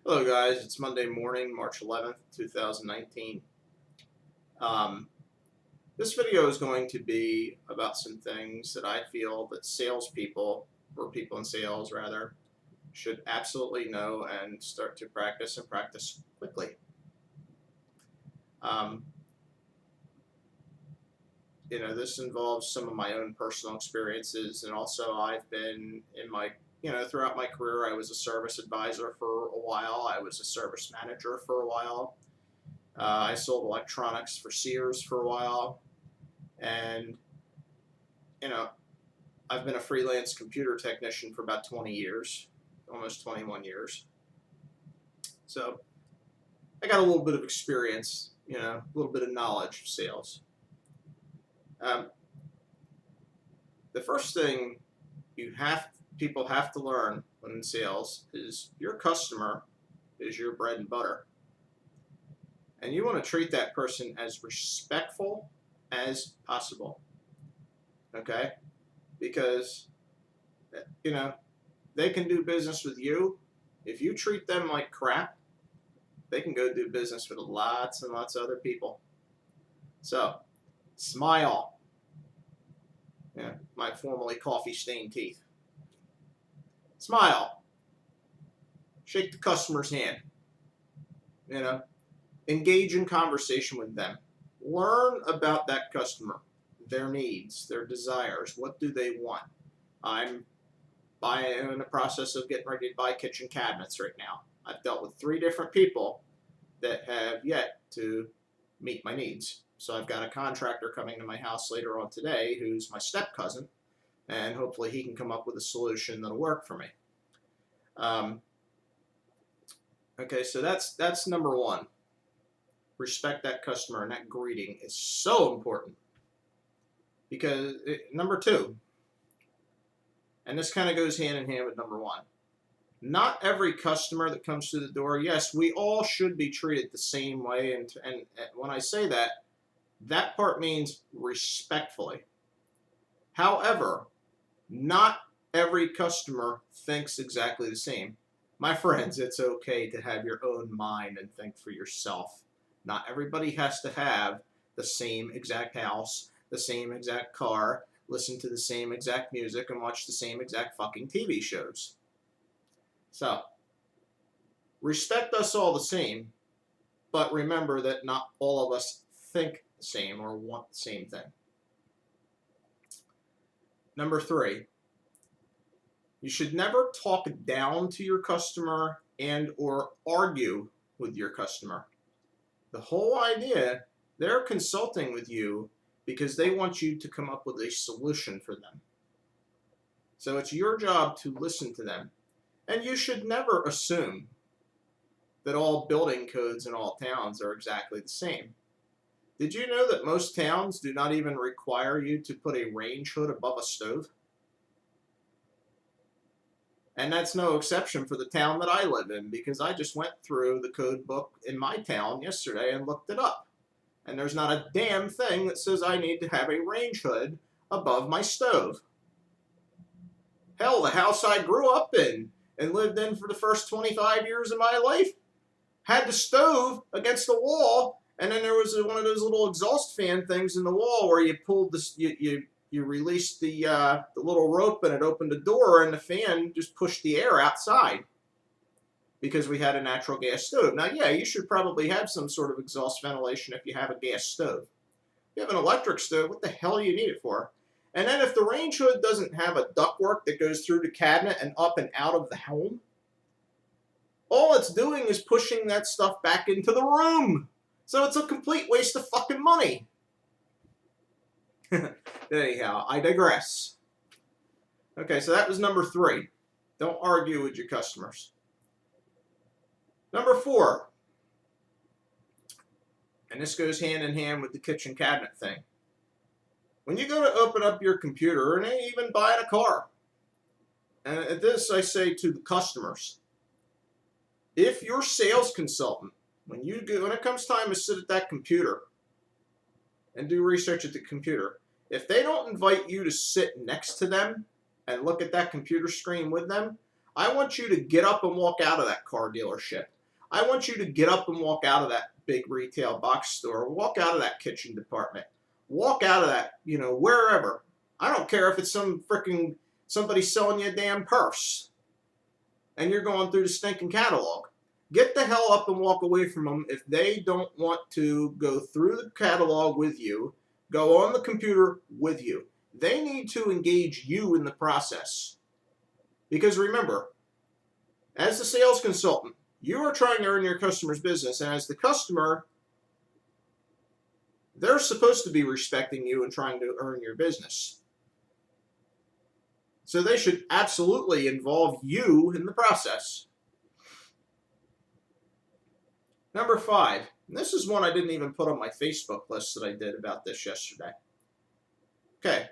Hello guys, it's Monday morning, March 11th, 2019. Um, this video is going to be about some things that I feel that salespeople, or people in sales rather, should absolutely know and start to practice and practice quickly. Um, this involves some of my own personal experiences, and also I've been in my throughout my career, I was a service advisor for a while. I was a service manager for a while. I sold electronics for Sears for a while, and you know, I've been a freelance computer technician for about 20 years, almost 21 years. So I got a little bit of experience, a little bit of knowledge of sales. Um, the first thing people have to learn when in sales is your customer is your bread and butter, and you want to treat that person as respectful as possible. Okay, because they can do business with you. If you treat them like crap, they can go do business with lots and lots of other people. So, smile. Yeah, my formerly coffee-stained teeth. Smile. Shake the customer's hand. Engage in conversation with them. Learn about that customer, their needs, their desires. What do they want? I'm in the process of getting ready to buy kitchen cabinets right now. I've dealt with 3 different people that have yet to meet my needs. So I've got a contractor coming to my house later on today who's my step cousin, and hopefully he can come up with a solution that'll work for me. Okay, so that's number 1. Respect that customer, and that greeting is so important. Because number 2, and this kind of goes hand in hand with number 1, not every customer that comes through the door, yes, we all should be treated the same way. And when I say that, that part means respectfully. However, not every customer thinks exactly the same. My friends, it's okay to have your own mind and think for yourself. Not everybody has to have the same exact house, the same exact car, listen to the same exact music, and watch the same exact fucking TV shows. So, respect us all the same, but remember that not all of us think the same or want the same thing. Number 3, you should never talk down to your customer and or argue with your customer. The whole idea, they're consulting with you because they want you to come up with a solution for them. So it's your job to listen to them. And you should never assume that all building codes in all towns are exactly the same. Did you know that most towns do not even require you to put a range hood above a stove? And that's no exception for the town that I live in, because I just went through the code book in my town yesterday and looked it up. And there's not a damn thing that says I need to have a range hood above my stove. Hell, the house I grew up in and lived in for the first 25 years of my life had the stove against the wall, and then there was one of those little exhaust fan things in the wall where you pulled this, you released the little rope, and it opened the door, and the fan just pushed the air outside because we had a natural gas stove. Now, yeah, you should probably have some sort of exhaust ventilation if you have a gas stove. If you have an electric stove, what the hell do you need it for? And then if the range hood doesn't have a ductwork that goes through the cabinet and up and out of the home, all it's doing is pushing that stuff back into the room. So it's a complete waste of fucking money. Anyhow, I digress. Okay, so that was number 3. Don't argue with your customers. Number 4, and this goes hand in hand with the kitchen cabinet thing. When you go to open up your computer, and even buying a car, and this I say to the customers, if your sales consultant, when it comes time to sit at that computer and do research at the computer, if they don't invite you to sit next to them and look at that computer screen with them, I want you to get up and walk out of that car dealership. I want you to get up and walk out of that big retail box store, walk out of that kitchen department, walk out of that, wherever. I don't care if it's somebody selling you a damn purse and you're going through the stinking catalog. Get the hell up and walk away from them if they don't want to go through the catalog with you, go on the computer with you. They need to engage you in the process. Because remember, as the sales consultant, you are trying to earn your customer's business, and as the customer, they're supposed to be respecting you and trying to earn your business. So they should absolutely involve you in the process. Number 5, and this is one I didn't even put on my Facebook list that I did about this yesterday. Okay,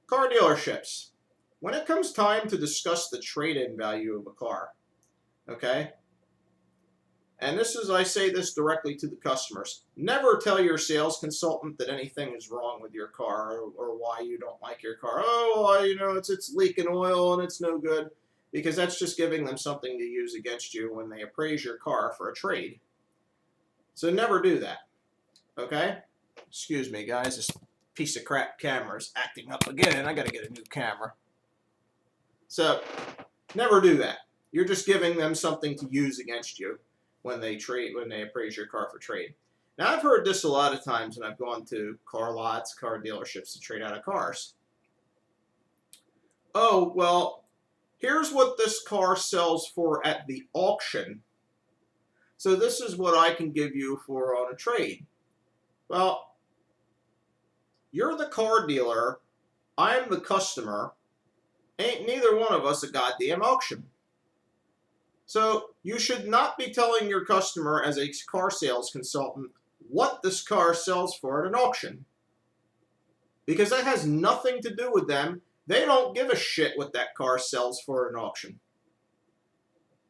car dealerships. When it comes time to discuss the trade-in value of a car, okay, and I say this directly to the customers, never tell your sales consultant that anything is wrong with your car or why you don't like your car. Oh, well, it's leaking oil and it's no good, because that's just giving them something to use against you when they appraise your car for a trade. So never do that, okay? Excuse me, guys. This piece of crap camera is acting up again. I got to get a new camera. So never do that. You're just giving them something to use against you when they appraise your car for trade. Now, I've heard this a lot of times when I've gone to car lots, car dealerships to trade out of cars. Oh, well, here's what this car sells for at the auction. So this is what I can give you for on a trade. Well, you're the car dealer, I'm the customer, ain't neither one of us a goddamn auction. So you should not be telling your customer as a car sales consultant what this car sells for at an auction. Because that has nothing to do with them. They don't give a shit what that car sells for at an auction.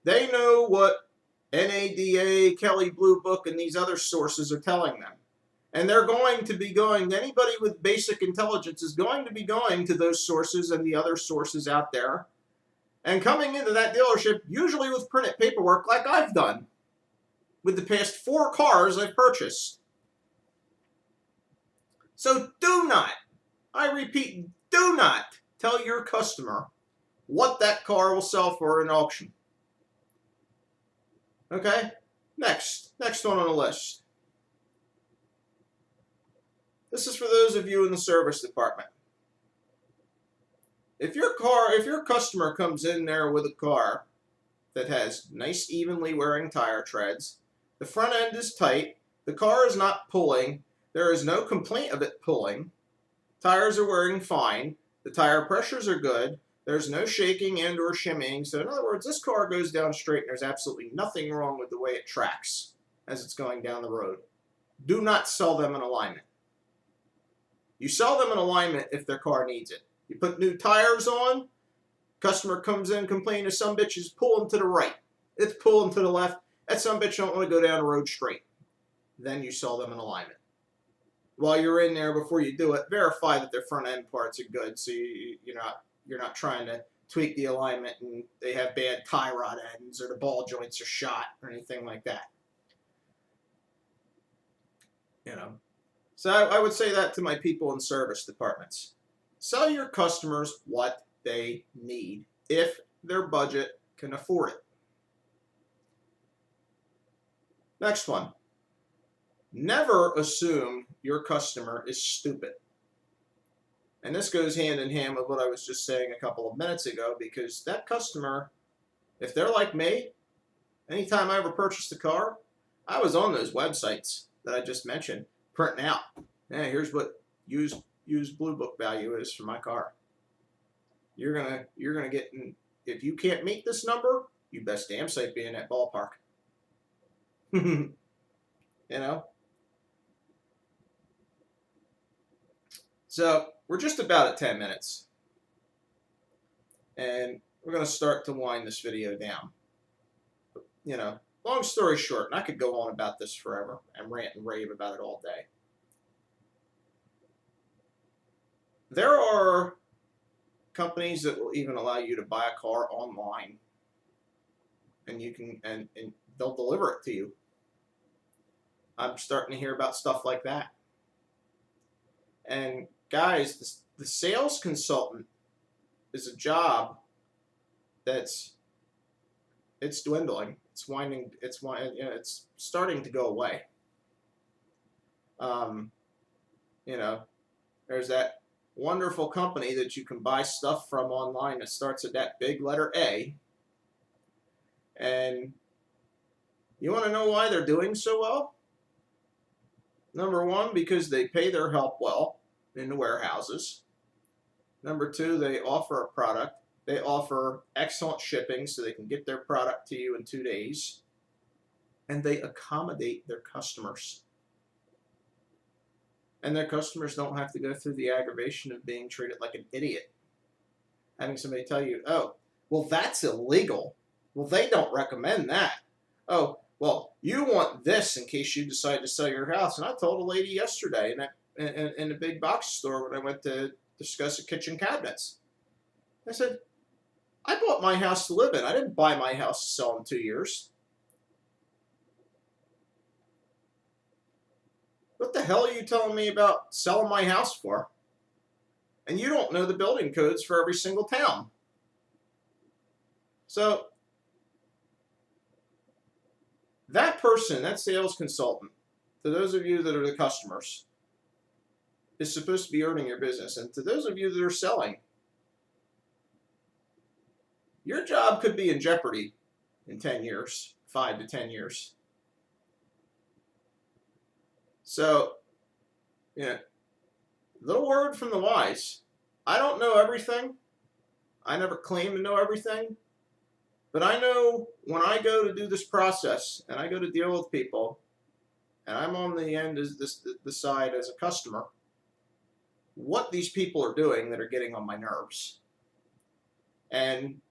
They know what NADA, Kelley Blue Book, and these other sources are telling them. And they're going to be anybody with basic intelligence is going to be going to those sources and the other sources out there and coming into that dealership, usually with printed paperwork like I've done with the past 4 cars I've purchased. So do not, I repeat, do not tell your customer what that car will sell for in auction. Okay? Next one on the list. This is for those of you in the service department. If your customer comes in there with a car that has nice evenly wearing tire treads, the front end is tight, the car is not pulling, there is no complaint of it pulling, tires are wearing fine, the tire pressures are good, there's no shaking and or shimmying. So in other words, this car goes down straight and there's absolutely nothing wrong with the way it tracks as it's going down the road. Do not sell them an alignment. You sell them an alignment if their car needs it. You put new tires on, customer comes in complaining some bitch is pulling to the right. It's pulling to the left. That some bitch don't want to go down the road straight. Then you sell them an alignment. While you're in there, before you do it, verify that their front end parts are good, so you're not trying to tweak the alignment and they have bad tie rod ends or the ball joints are shot or anything like that. So I would say that to my people in service departments. Sell your customers what they need if their budget can afford it. Next one. Never assume your customer is stupid. And this goes hand in hand with what I was just saying a couple of minutes ago, because that customer, if they're like me, anytime I ever purchased a car, I was on those websites that I just mentioned, printing out. Hey, here's what used Blue Book value is for my car. You're gonna get, if you can't meet this number, you best damn sight be in that ballpark. So we're just about at 10 minutes. And we're going to start to wind this video down. Long story short, and I could go on about this forever and rant and rave about it all day. There are companies that will even allow you to buy a car online. and you can and they'll deliver it to you. I'm starting to hear about stuff like that. And guys, the sales consultant is a job that's it's dwindling. It's starting to go away. You know, there's that wonderful company that you can buy stuff from online that starts at that big letter A. And you want to know why they're doing so well? Number one, because they pay their help well in the warehouses. Number two, they offer a product. They offer excellent shipping so they can get their product to you in 2 days. And they accommodate their customers. And their customers don't have to go through the aggravation of being treated like an idiot. Having somebody tell you, oh, well, that's illegal. Well, they don't recommend that. Oh, well, you want this in case you decide to sell your house. And I told a lady yesterday in the big box store when I went to discuss the kitchen cabinets. I said, I bought my house to live in. I didn't buy my house to sell in 2 years. What the hell are you telling me about selling my house for? And you don't know the building codes for every single town. So that person, that sales consultant, to those of you that are the customers, is supposed to be earning your business. And to those of you that are selling, your job could be in jeopardy in 10 years, 5 to 10 years. So, little word from the wise. I don't know everything. I never claim to know everything. But I know when I go to do this process and I go to deal with people, and I'm on the end as the side as a customer, what these people are doing that are getting on my nerves. And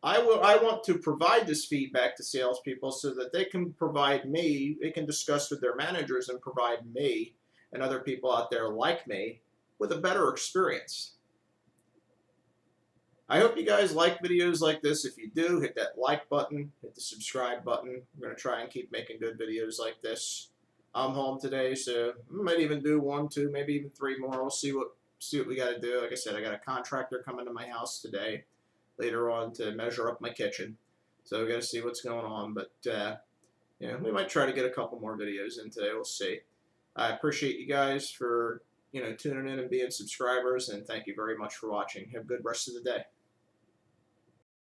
I want to provide this feedback to salespeople so that they can provide me, they can discuss with their managers and provide me and other people out there like me with a better experience. I hope you guys like videos like this. If you do, hit that like button, hit the subscribe button. I'm going to try and keep making good videos like this. I'm home today, so I might even do 1, 2, maybe even 3 more. We'll see what we got to do. Like I said, I got a contractor coming to my house today later on to measure up my kitchen. So we got to see what's going on. But we might try to get a couple more videos in today. We'll see. I appreciate you guys for tuning in and being subscribers, and thank you very much for watching. Have a good rest of the day.